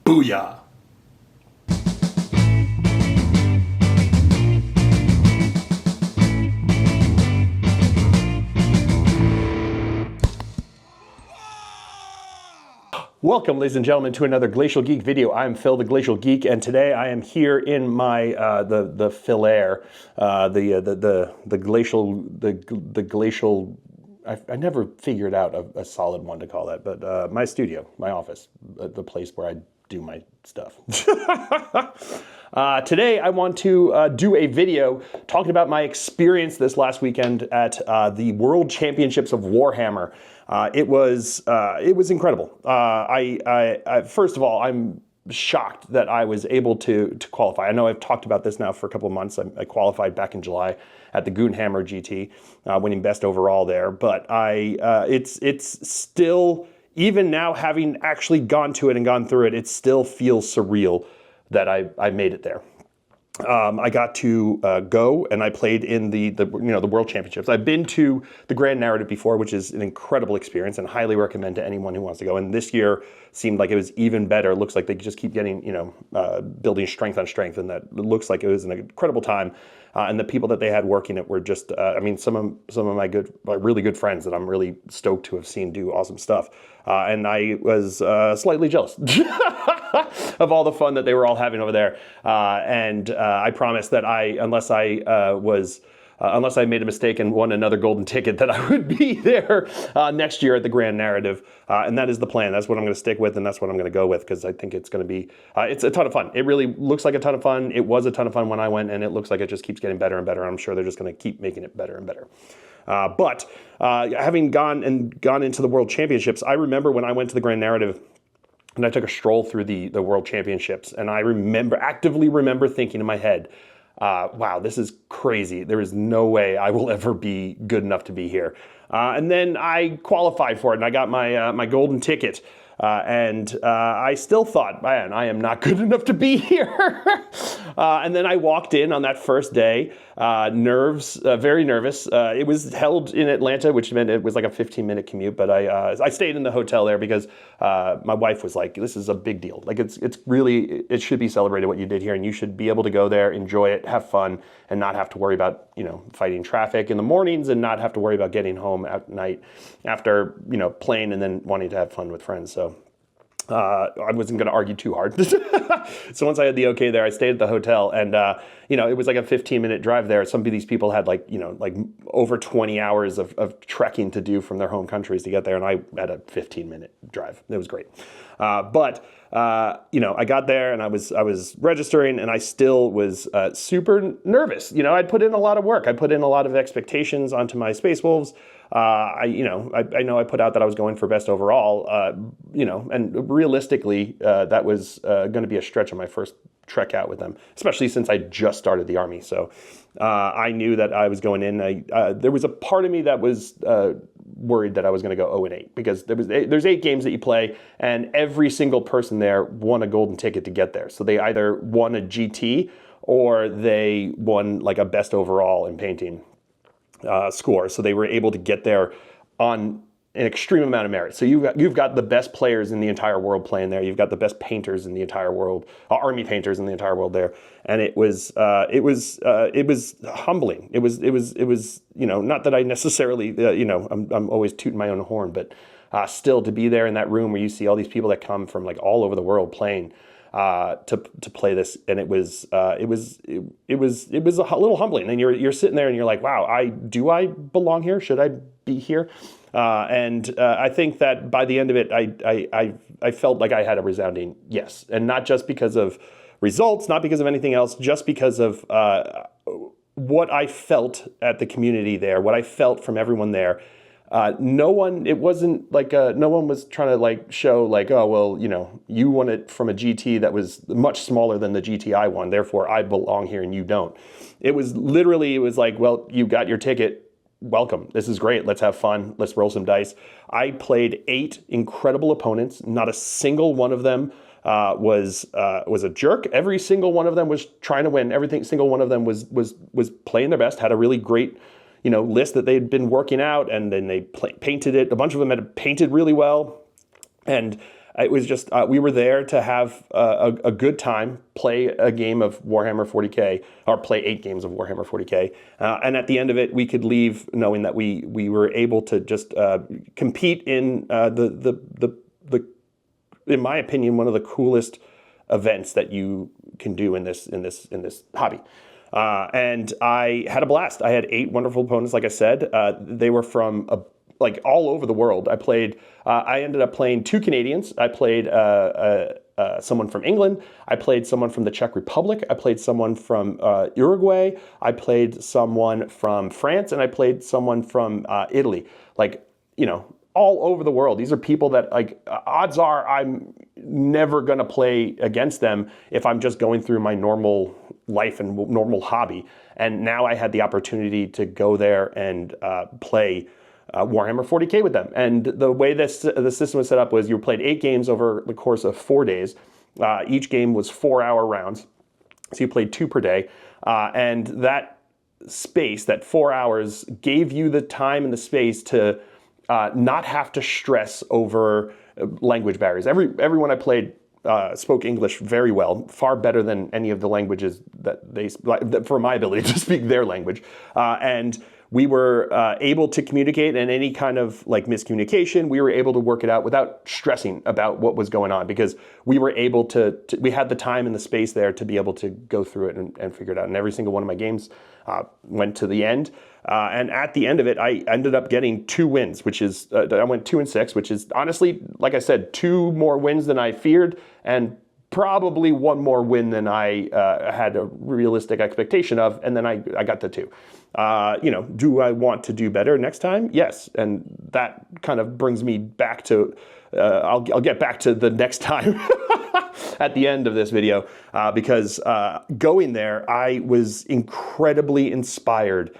Booyah! Welcome, ladies and gentlemen, to another Glacial Geek video. I'm Phil, the Glacial Geek, and today I am here in my the Philair, the glacial. I never figured out a solid one to call that, but my studio, my office, the place where I do my stuff. Today I want to do a video talking about my experience this last weekend at the World Championships of Warhammer. It was incredible. First of all, I'm shocked that I was able to qualify. I know I've talked about this now for a couple of months. I qualified back in July at the Goonhammer GT, winning best overall there. But it's still, even now having actually gone to it and gone through it, it still feels surreal that I made it there. I got to go and I played in the World Championships. I've been to the Grand Narrative before, which is an incredible experience and highly recommend to anyone who wants to go. And this year seemed like it was even better. It looks like they just keep getting, building strength on strength, and that looks like it was an incredible time. And the people that they had working it were just, some of my really good friends that I'm really stoked to have seen do awesome stuff. And I was slightly jealous of all the fun that they were all having over there. And I promised that unless I made a mistake and won another golden ticket, that I would be there next year at the Grand Narrative. And that is the plan. That's what I'm going to stick with, and that's what I'm going to go with, because I think it's going to be, it's a ton of fun. It really looks like a ton of fun. It was a ton of fun when I went, and it looks like it just keeps getting better and better. I'm sure they're just going to keep making it better and better. But having gone into the World Championships, I remember when I went to the Grand Narrative, and I took a stroll through the World Championships, and I actively remember thinking in my head, wow, this is crazy. There is no way I will ever be good enough to be here. And then I qualified for it, and I got my golden ticket. And I still thought, man, I am not good enough to be here. And then I walked in on that first day, very nervous. It was held in Atlanta, which meant it was like a 15-minute commute. But I stayed in the hotel there because my wife was like, this is a big deal. Like it should be celebrated what you did here, and you should be able to go there, enjoy it, have fun, and not have to worry about fighting traffic in the mornings, and not have to worry about getting home at night after playing and then wanting to have fun with friends. So I wasn't going to argue too hard. So once I had the okay there, I stayed at the hotel, and it was like a 15-minute drive there. Some of these people had like over 20 hours of trekking to do from their home countries to get there, and I had a 15-minute drive. It was great. But I got there, and I was registering, and I still was super nervous. I'd put in a lot of work. I put in a lot of expectations onto my Space Wolves. I know I put out that I was going for best overall, and realistically, that was going to be a stretch on my first trek out with them, especially since I just started the Army. So I knew that I was going in. There was a part of me that was worried that I was going to go 0-8, because there's 8 games that you play, and every single person there won a golden ticket to get there. So they either won a GT or they won like a best overall in painting score. So they were able to get there on an extreme amount of merit. So you've got the best players in the entire world playing there. You've got the best painters in the entire world, Army painters in the entire world there. And it was humbling. It was not that I necessarily I'm always tooting my own horn, but still to be there in that room where you see all these people that come from like all over the world playing to play this, and it was a little humbling. And you're sitting there and you're like, wow, do I belong here? Should I be here? And I think that by the end of it, I felt like I had a resounding yes, and not just because of results, not because of anything else, just because of what I felt at the community there, what I felt from everyone there. It wasn't like no one was trying to like show like, oh, well, you won it from a GT that was much smaller than the GT I won, therefore I belong here and you don't. It was like, well, you got your ticket. Welcome. This is great. Let's have fun. Let's roll some dice. I played 8 incredible opponents. Not a single one of them was a jerk. Every single one of them was trying to win. Single one of them was playing their best, had a really great list that they'd been working out, and then they painted it. A bunch of them had painted really well, and it was just, we were there to have a good time, play a game of Warhammer 40K, or play 8 games of Warhammer 40K. And at the end of it, we could leave knowing that we were able to just compete in in my opinion, one of the coolest events that you can do in this hobby. And I had a blast. I had 8 wonderful opponents, like I said. They were from like all over the world. I ended up playing 2 Canadians. I played someone from England. I played someone from the Czech Republic. I played someone from Uruguay. I played someone from France, and I played someone from Italy. Like, all over the world. These are people that, like, odds are I'm never going to play against them if I'm just going through my normal life and normal hobby. And now I had the opportunity to go there and play Warhammer 40K with them. And the way the system was set up was you played 8 games over the course of 4 days. Each game was 4-hour rounds. So you played 2 per day. And that space, that 4 hours, gave you the time and the space to not have to stress over language barriers. Everyone I played spoke English very well, far better than any of the languages that they, for my ability to speak their language. And we were able to communicate, and any kind of like miscommunication, we were able to work it out without stressing about what was going on, because we were able to we had the time and the space there to be able to go through it and figure it out. And every single one of my games went to the end. And at the end of it, I ended up getting 2 wins, which is, I went 2-6, which is honestly, like I said, 2 more wins than I feared, and probably 1 more win than I had a realistic expectation of, and then I got the 2. Do I want to do better next time? Yes, and that kind of brings me back to, I'll get back to the next time at the end of this video, because going there, I was incredibly inspired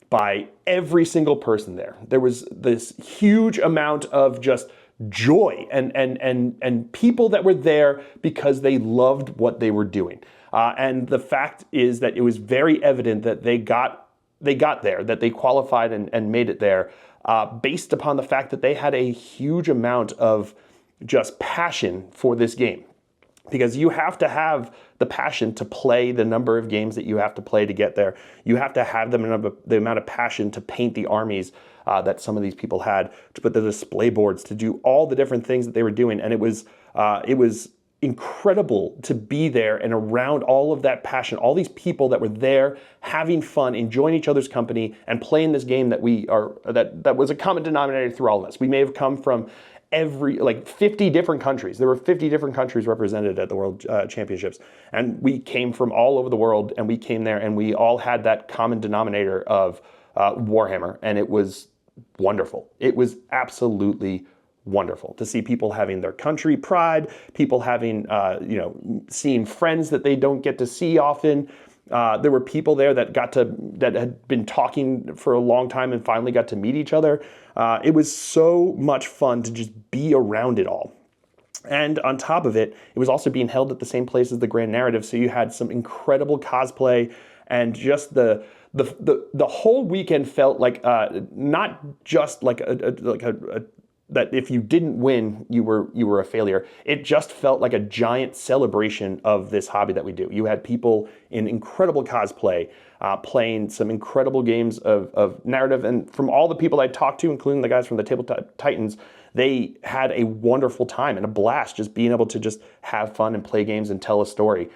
by every single person there. There was this huge amount of just joy and people that were there because they loved what they were doing. And the fact is that it was very evident that they got there, that they qualified and made it there, based upon the fact that they had a huge amount of just passion for this game. Because you have to have the passion to play the number of games that you have to play to get there. You have to have the amount of passion to paint the armies that some of these people had, to put the display boards, to do all the different things that they were doing. And it was incredible to be there and around all of that passion, all these people that were there having fun, enjoying each other's company, and playing this game that that was a common denominator through all of us. We may have come from 50 different countries. There were 50 different countries represented at the World Championships. And we came from all over the world, and we came there, and we all had that common denominator of Warhammer. And it was wonderful. It was absolutely wonderful to see people having their country pride, people having, seeing friends that they don't get to see often. There were people there that had been talking for a long time and finally got to meet each other. It was so much fun to just be around it all. And on top of it, it was also being held at the same place as the Grand Narrative, so you had some incredible cosplay, and just the whole weekend felt like not just like that if you didn't win, you were a failure. It just felt like a giant celebration of this hobby that we do. You had people in incredible cosplay, playing some incredible games of narrative. And from all the people I talked to, including the guys from the Tabletop Titans, they had a wonderful time and a blast just being able to just have fun and play games and tell a story.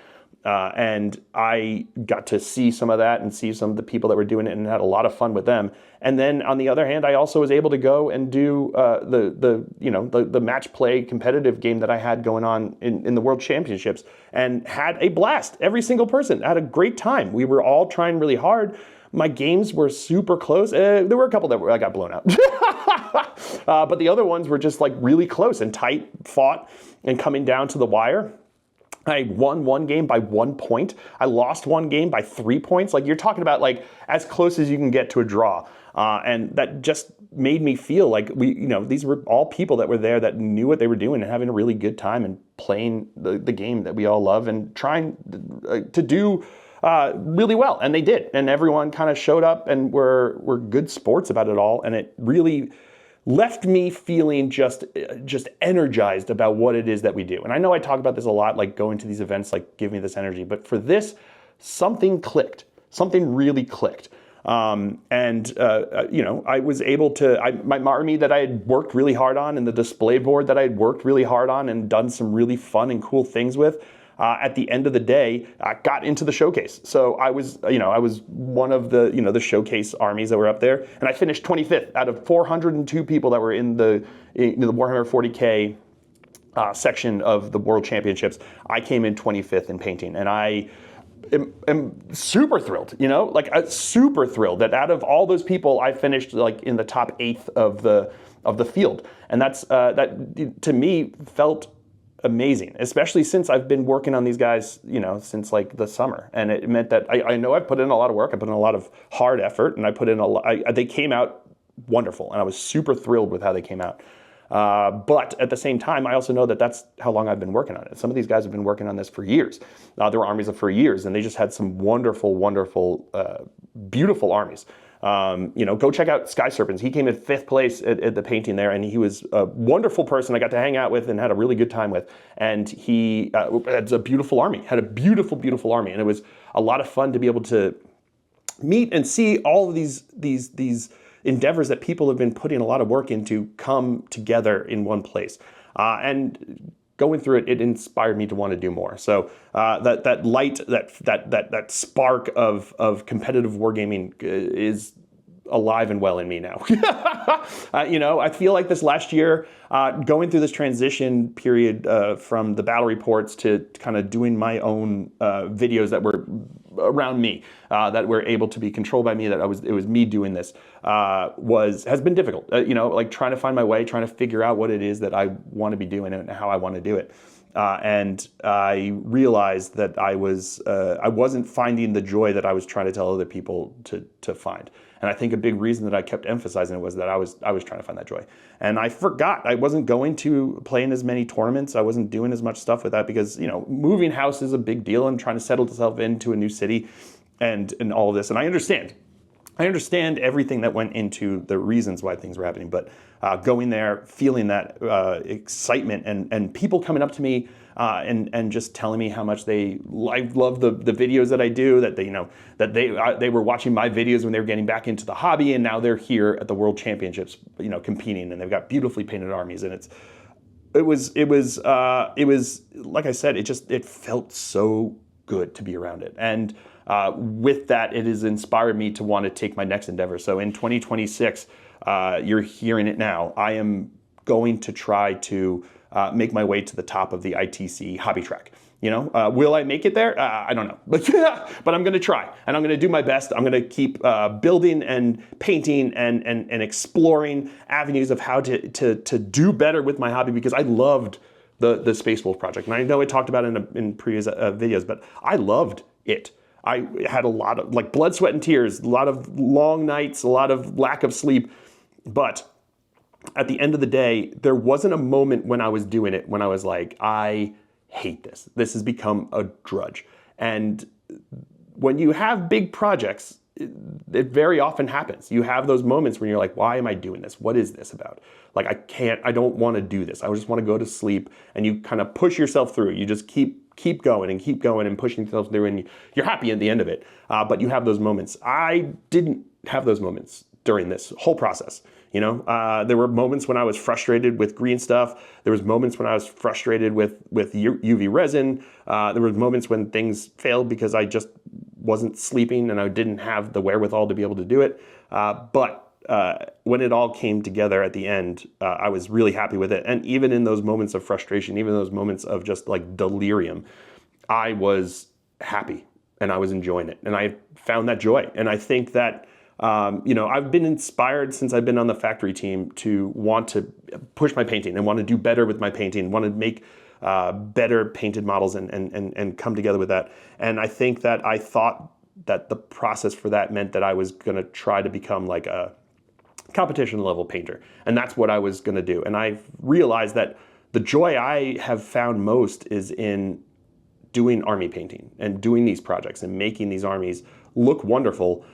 And I got to see some of that and see some of the people that were doing it and had a lot of fun with them. And then on the other hand, I also was able to go and do the match play competitive game that I had going on in the World Championships, and had a blast. Every single person had a great time. We were all trying really hard. My games were super close. There were a couple that I got blown out. But the other ones were just like really close and tight, fought and coming down to the wire. I won 1 game by 1 point. I lost 1 game by 3 points. Like, you're talking about like as close as you can get to a draw. And that just made me feel like these were all people that were there that knew what they were doing and having a really good time and playing the game that we all love and trying to do really well. And they did. And everyone kind of showed up and were good sports about it all. And it really left me feeling just energized about what it is that we do. And I know I talk about this a lot, like going to these events, like give me this energy, but for this, something clicked, something really clicked. I was able to, my army that I had worked really hard on and the display board that I had worked really hard on and done some really fun and cool things with, at the end of the day, got into the showcase. So I was one of the, the showcase armies that were up there, and I finished 25th out of 402 people that were in the Warhammer 40K section of the World Championships. I came in 25th in painting, and I am super thrilled, super thrilled that out of all those people, I finished like in the top 8th of the field, and that to me felt amazing, especially since I've been working on these guys, since like the summer, and it meant that I know I've put in a lot of work, I put in a lot of hard effort, and I put in a lot. They came out wonderful, and I was super thrilled with how they came out. But at the same time, I also know that that's how long I've been working on it. Some of these guys have been working on this for years. There were armies for years, and they just had some wonderful, wonderful, beautiful armies. Go check out Sky Serpents. He came in 5th place at the painting there, and he was a wonderful person I got to hang out with and had a really good time with. And he had a beautiful army, beautiful army. And it was a lot of fun to be able to meet and see all of these endeavors that people have been putting a lot of work into come together in one place. And going through it, it inspired me to want to do more. So that light, that spark of competitive wargaming is alive and well in me now. I feel like this last year, going through this transition period from the battle reports to kind of doing my own videos that were around me, that were able to be controlled by me, it was me doing this, has been difficult. Like trying to find my way, trying to figure out what it is that I want to be doing and how I want to do it. And I realized that I wasn't finding the joy that I was trying to tell other people to find. And I think a big reason that I kept emphasizing it was that I was trying to find that joy. And I forgot I wasn't going to play in as many tournaments. I wasn't doing as much stuff with that because, moving house is a big deal and trying to settle yourself into a new city and all of this. And I understand everything that went into the reasons why things were happening, but going there, feeling that excitement and people coming up to me and just telling me how much I love the videos that I do, that they were watching my videos when they were getting back into the hobby, and now they're here at the World Championships, competing, and they've got beautifully painted armies, and it was like I said, it felt so good to be around it. And with that, it has inspired me to want to take my next endeavor. So in 2026, you're hearing it now, I am going to try to make my way to the top of the ITC hobby track. Will I make it there? I don't know, but I'm going to try, and I'm going to do my best. I'm going to keep building and painting and exploring avenues of how to do better with my hobby, because I loved the Space Wolf project, and I know I talked about it in previous videos, but I loved it. I had a lot of blood, sweat, and tears, a lot of long nights, a lot of lack of sleep. But at the end of the day, there wasn't a moment when I was doing it when I was like, I hate this. This has become a drudge. And when you have big projects, it very often happens. You have those moments when you're like, why am I doing this? What is this about? Like, I don't want to do this. I just want to go to sleep. And you kind of push yourself through. You just keep going and pushing yourself through, and you're happy at the end of it. But you have those moments. I didn't have those moments during this whole process. There were moments when I was frustrated with green stuff. There was moments when I was frustrated with UV resin. There were moments when things failed because I just wasn't sleeping and I didn't have the wherewithal to be able to do it. But when it all came together at the end, I was really happy with it. And even in those moments of frustration, even those moments of just like delirium, I was happy and I was enjoying it. And I found that joy. And I think that, I've been inspired since I've been on the factory team to want to push my painting and want to do better with my painting, want to make better painted models and come together with that. And I think that I thought that the process for that meant that I was going to try to become like a competition level painter. And that's what I was going to do. And I realized that the joy I have found most is in doing army painting and doing these projects and making these armies look wonderful,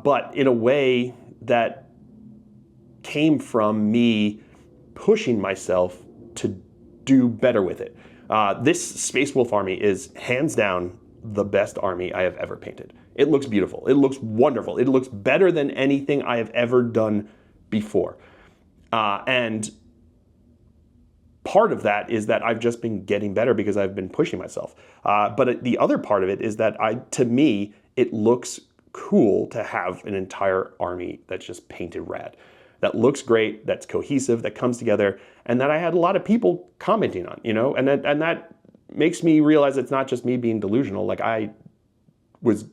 but in a way that came from me pushing myself to do better with it. This Space Wolf army is hands down the best army I have ever painted. It looks beautiful. It looks wonderful. It looks better than anything I have ever done before. And part of that is that I've just been getting better because I've been pushing myself. But the other part of it is that to me, it looks cool to have an entire army that's just painted rad. That looks great, that's cohesive, that comes together, and that I had a lot of people commenting on, and that makes me realize it's not just me being delusional. Like I was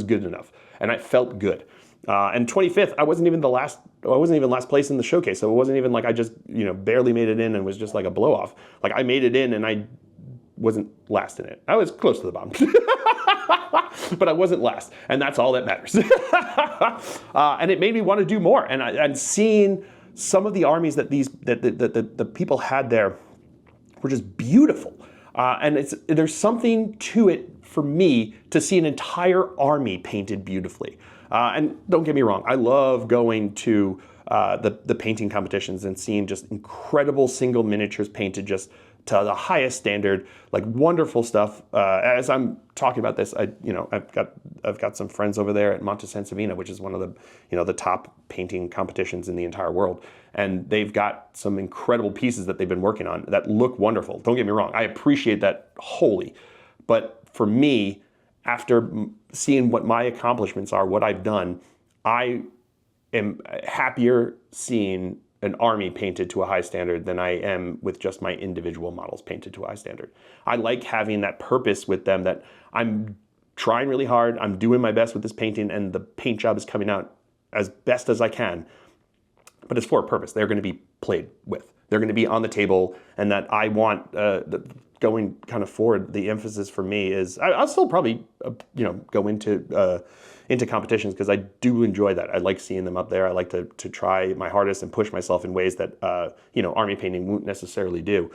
good enough, and I felt good. And 25th, I wasn't even last place in the showcase, so it wasn't even like I just barely made it in and was just like a blow off. Like I made it in and I wasn't last in it. I was close to the bottom. But I wasn't last, and that's all that matters. And it made me want to do more. And seeing some of the armies that the people had there were just beautiful. And there's something to it for me to see an entire army painted beautifully. And don't get me wrong, I love going to the painting competitions and seeing just incredible single miniatures painted just to the highest standard, like wonderful stuff. As I'm talking about this, I've got some friends over there at Monte Sansevina, which is one of the top painting competitions in the entire world, and they've got some incredible pieces that they've been working on that look wonderful. Don't get me wrong, I appreciate that wholly, but for me, after seeing what my accomplishments are, what I've done, I am happier seeing an army painted to a high standard than I am with just my individual models painted to a high standard. I like having that purpose with them, that I'm trying really hard, I'm doing my best with this painting, and the paint job is coming out as best as I can, but it's for a purpose. They're going to be played with. They're going to be on the table, and that I want, going kind of forward, the emphasis for me is, I'll still probably, go into competitions because I do enjoy that. I like seeing them up there. I like to try my hardest and push myself in ways that, army painting won't necessarily do.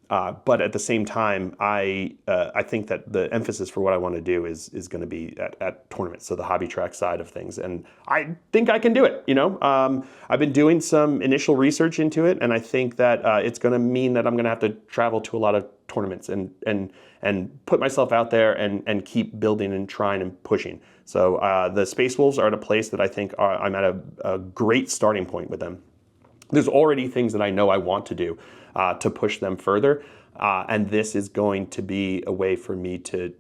But at the same time, I think that the emphasis for what I want to do is going to be at tournaments, so the hobby track side of things, and I think I can do it. I've been doing some initial research into it, and I think that it's going to mean that I'm going to have to travel to a lot of tournaments and put myself out there and keep building and trying and pushing. So the Space Wolves are at a place that I think I'm at a great starting point with them. There's already things that I know I want to do to push them further, and this is going to be a way for me to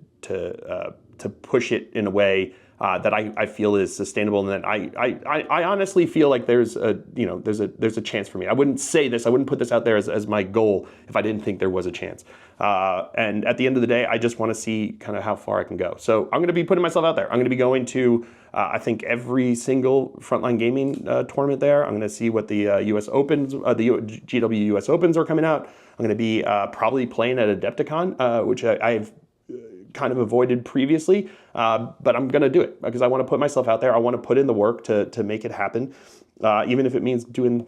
push it in a way that I feel is sustainable, and that I honestly feel like there's a chance for me. I wouldn't say this, I wouldn't put this out there as my goal if I didn't think there was a chance. And at the end of the day, I just want to see kind of how far I can go. So I'm going to be putting myself out there. I'm going to be going to I think every single Frontline Gaming tournament there. I'm going to see what the U.S. Opens, the GW U.S. Opens are coming out. I'm going to be probably playing at Adepticon, which I've kind of avoided previously, but I'm going to do it because I want to put myself out there. I want to put in the work to make it happen, even if it means doing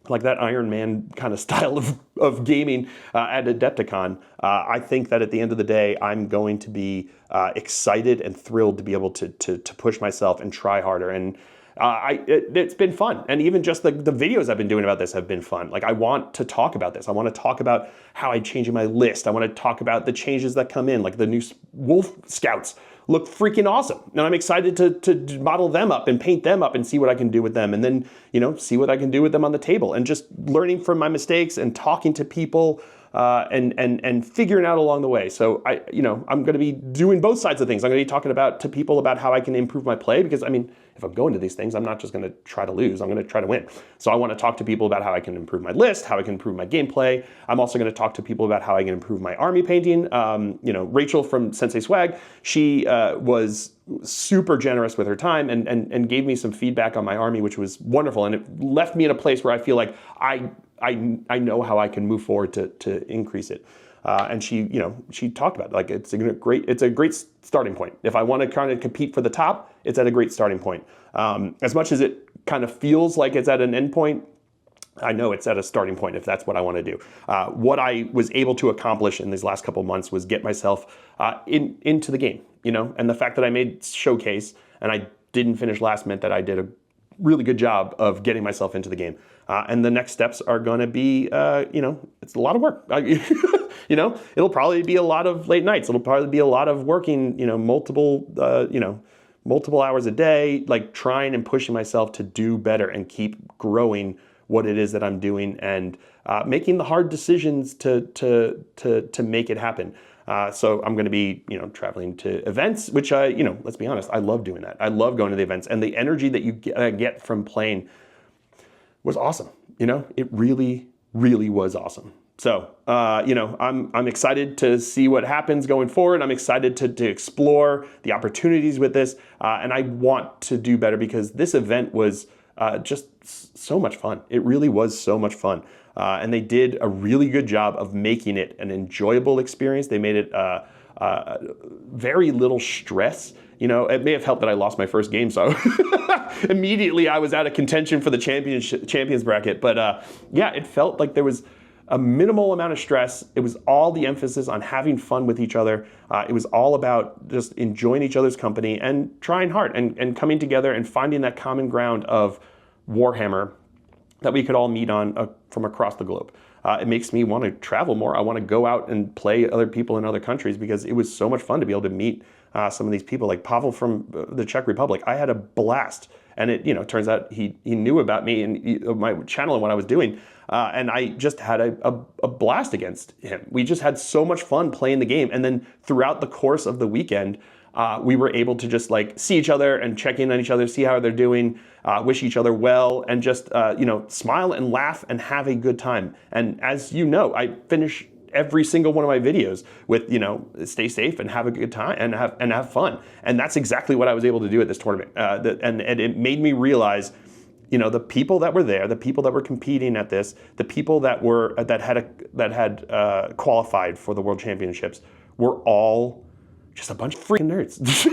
like that Iron Man kind of style of gaming at Adepticon. I think that at the end of the day, I'm going to be excited and thrilled to be able to push myself and try harder. And it's been fun. And even just the videos I've been doing about this have been fun. Like I want to talk about this. I want to talk about how I'm changing my list. I want to talk about the changes that come in, like the new Wolf Scouts look freaking awesome. And I'm excited to model them up and paint them up and see what I can do with them. And then, see what I can do with them on the table, and just learning from my mistakes and talking to people and figuring out along the way. So I'm going to be doing both sides of things. I'm going to be talking to people about how I can improve my play, because if I'm going to these things, I'm not just going to try to lose. I'm going to try to win. So I want to talk to people about how I can improve my list, how I can improve my gameplay. I'm also going to talk to people about how I can improve my army painting. Rachel from Sensei Swag, she was super generous with her time and gave me some feedback on my army, which was wonderful. And it left me in a place where I feel like I know how I can move forward to increase it. And she talked about it. Like it's a great starting point. If I want to kind of compete for the top, it's at a great starting point. As much as it kind of feels like it's at an end point, I know it's at a starting point if that's what I want to do. What I was able to accomplish in these last couple of months was get myself into the game, and the fact that I made Showcase and I didn't finish last meant that I did a really good job of getting myself into the game. And the next steps are going to be, it's a lot of work. It'll probably be a lot of late nights. It'll probably be a lot of working, multiple hours a day, like trying and pushing myself to do better and keep growing what it is that I'm doing, and making the hard decisions to make it happen. So I'm going to be, traveling to events, which let's be honest, I love doing that. I love going to the events, and the energy that you get from playing was awesome. It really, really was awesome. So, I'm excited to see what happens going forward. I'm excited to explore the opportunities with this, and I want to do better because this event was just so much fun. It really was so much fun. And they did a really good job of making it an enjoyable experience. They made it very little stress. It may have helped that I lost my first game, so immediately I was out of contention for the champions bracket. But it felt like there was a minimal amount of stress. It was all the emphasis on having fun with each other. It was all about just enjoying each other's company and trying hard and coming together and finding that common ground of Warhammer that we could all meet on from across the globe. It makes me want to travel more. I want to go out and play other people in other countries because it was so much fun to be able to meet some of these people, like Pavel from the Czech Republic. I had a blast, and it turns out he knew about me and my channel and what I was doing, and I just had a blast against him. We just had so much fun playing the game, and then throughout the course of the weekend, we were able to just see each other and check in on each other, see how they're doing, wish each other well, and just smile and laugh and have a good time. And as you know, I finish every single one of my videos with stay safe and have a good time and have fun. And that's exactly what I was able to do at this tournament. And it made me realize, the people that were there, the people that were competing at this, the people that had qualified for the World Championships were all just a bunch of freaking nerds.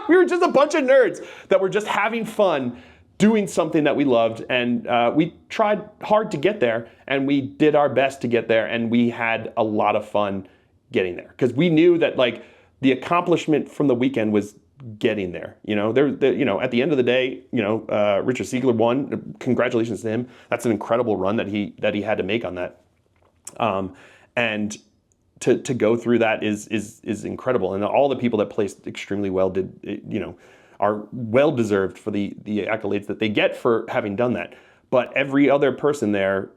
We were just a bunch of nerds that were just having fun doing something that we loved, and we tried hard to get there, and we did our best to get there, and we had a lot of fun getting there because we knew that the accomplishment from the weekend was getting there. At the end of the day, Richard Siegler won. Congratulations to him. That's an incredible run that he had to make on that, and to go through that is incredible. And all the people that placed extremely well are well deserved for the accolades that they get for having done that. But every other person there,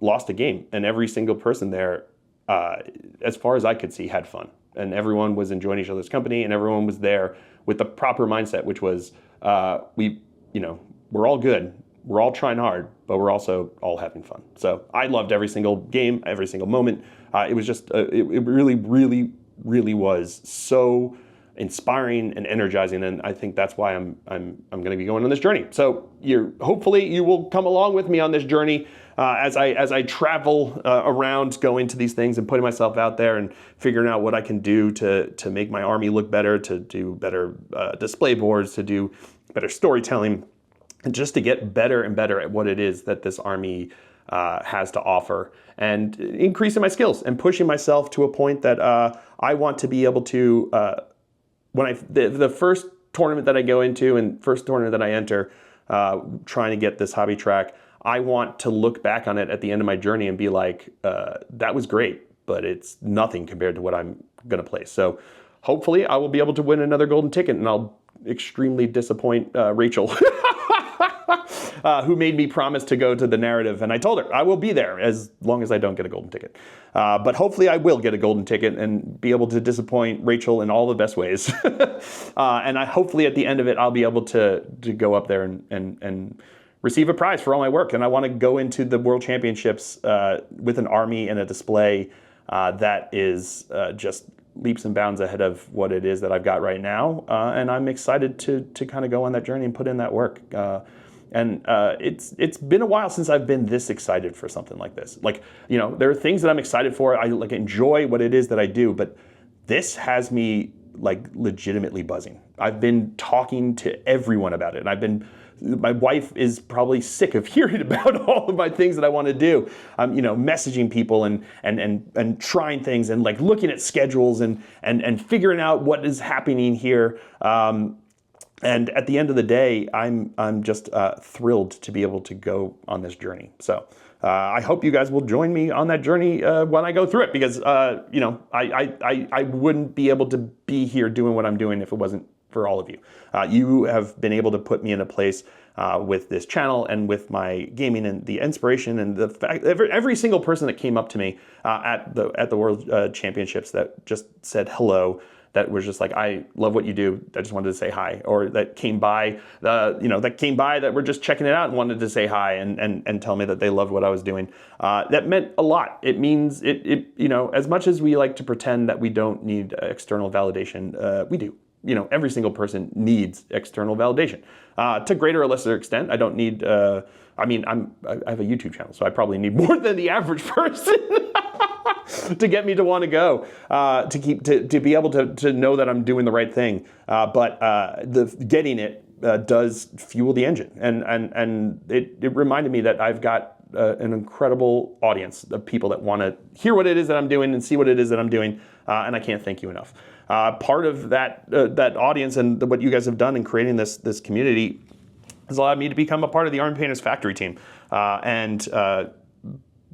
lost a game, and every single person there, as far as I could see, had fun, and everyone was enjoying each other's company, and everyone was there with the proper mindset, which was, we're all good, we're all trying hard, but we're also all having fun. So I loved every single game, every single moment. It was just, it really, really, really was so inspiring and energizing, and I think that's why I'm going to be going on this journey. So hopefully you will come along with me on this journey as I travel around, going to these things and putting myself out there and figuring out what I can do to make my army look better, to do better display boards, to do better storytelling, and just to get better and better at what it is that this army has to offer, and increasing my skills and pushing myself to a point that I want to be able to. The first tournament that I go into and first tournament that I enter, trying to get this hobby track, I want to look back on it at the end of my journey and be like, that was great, but it's nothing compared to what I'm going to play. So hopefully I will be able to win another golden ticket, and I'll extremely disappoint Rachel, who made me promise to go to the narrative. And I told her I will be there as long as I don't get a golden ticket. But hopefully I will get a golden ticket and be able to disappoint Rachel in all the best ways. And hopefully at the end of it, I'll be able to go up there and receive a prize for all my work. And I want to go into the World Championships with an army and a display that is just leaps and bounds ahead of what it is that I've got right now. And I'm excited to kind of go on that journey and put in that work. And it's been a while since I've been this excited for something like this. There are things that I'm excited for. I enjoy what it is that I do, but this has me legitimately buzzing. I've been talking to everyone about it. And my wife is probably sick of hearing about all of my things that I want to do. Messaging people and trying things and looking at schedules and figuring out what is happening here. And at the end of the day, I'm just thrilled to be able to go on this journey. So I hope you guys will join me on that journey when I go through it, because you know, I wouldn't be able to be here doing what I'm doing if it wasn't for all of you. You have been able to put me in a place with this channel and with my gaming, and the inspiration and the fact every single person that came up to me at the World Championships that just said hello, that was just like, I love what you do, I just wanted to say hi, or that came by, that were just checking it out and wanted to say hi and tell me that they loved what I was doing. That meant a lot. It means you know, as much as we like to pretend that we don't need external validation, we do. You know, every single person needs external validation to greater or lesser extent. I don't need. I mean, I have a YouTube channel, so I probably need more than the average person to get me to want to go, to be able to know that I'm doing the right thing. But getting it does fuel the engine, and it reminded me that I've got an incredible audience of people that want to hear what it is that I'm doing and see what it is that I'm doing, and I can't thank you enough. Part of that audience and what you guys have done in creating this community has allowed me to become a part of the Army Painters Factory team, and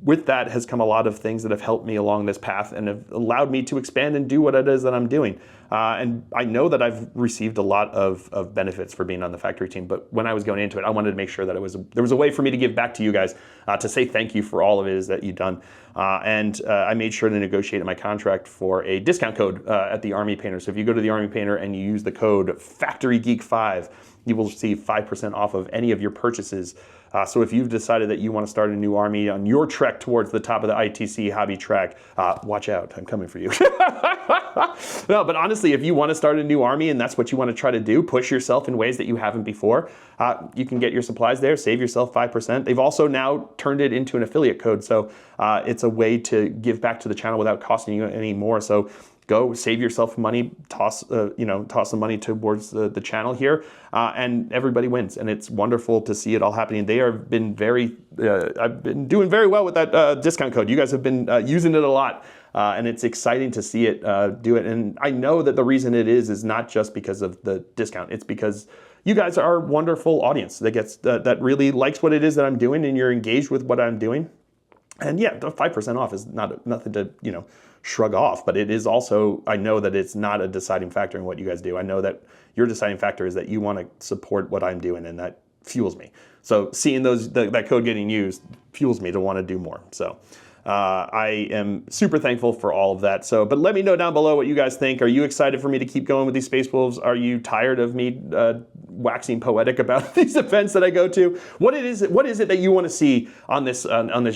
with that has come a lot of things that have helped me along this path and have allowed me to expand and do what it is that I'm doing. And I know that I've received a lot of benefits for being on the factory team, but when I was going into it, I wanted to make sure that there was a way for me to give back to you guys, to say thank you for all of it is that you've done. And I made sure to negotiate in my contract for a discount code at the Army Painter. So if you go to the Army Painter and you use the code FactoryGeek5, you will receive 5% off of any of your purchases. So if you've decided that you want to start a new army on your trek towards the top of the ITC hobby track, watch out, I'm coming for you. No, but honestly, if you want to start a new army and that's what you want to try to do, push yourself in ways that you haven't before, you can get your supplies there, save yourself 5%. They've also now turned it into an affiliate code, so it's a way to give back to the channel without costing you any more. So go save yourself money, toss some money towards the channel here, and everybody wins. And it's wonderful to see it all happening. They have been I've been doing very well with that discount code. You guys have been using it a lot, and it's exciting to see it do it. And I know that the reason it is not just because of the discount. It's because you guys are a wonderful audience that really likes what it is that I'm doing, and you're engaged with what I'm doing. And yeah, the 5% off is nothing to, shrug off, but it is also, I know that it's not a deciding factor in what you guys do. I know that your deciding factor is that you want to support what I'm doing, and that fuels me. So seeing that code getting used fuels me to want to do more. So I am super thankful for all of that. So, but let me know down below what you guys think. Are you excited for me to keep going with these Space Wolves? Are you tired of me waxing poetic about these events that I go to? What is it that you want to see on this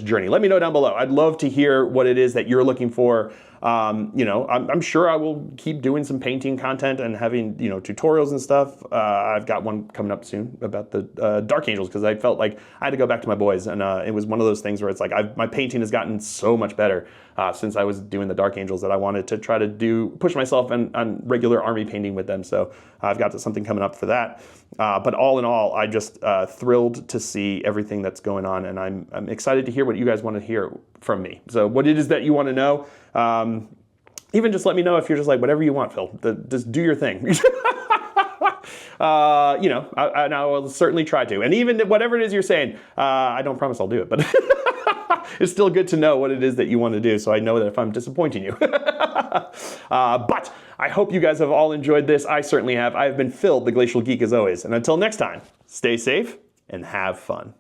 journey? Let me know down below. I'd love to hear what it is that you're looking for. I'm sure I will keep doing some painting content and having, tutorials and stuff. I've got one coming up soon about the Dark Angels, because I felt like I had to go back to my boys, and it was one of those things where it's like my painting has gotten so much better since I was doing the Dark Angels that I wanted to try to push myself on regular army painting with them. So I've got something coming up for that. But all in all, I just thrilled to see everything that's going on, and I'm excited to hear what you guys want to hear from me. So what it is that you want to know, even just let me know if you're just like, whatever you want, Phil, just do your thing. And I will certainly try to. And even whatever it is you're saying, I don't promise I'll do it, but it's still good to know what it is that you want to do, so I know that if I'm disappointing you. But I hope you guys have all enjoyed this. I certainly have. I have been Phil, the Glacial Geek, as always. And until next time, stay safe and have fun.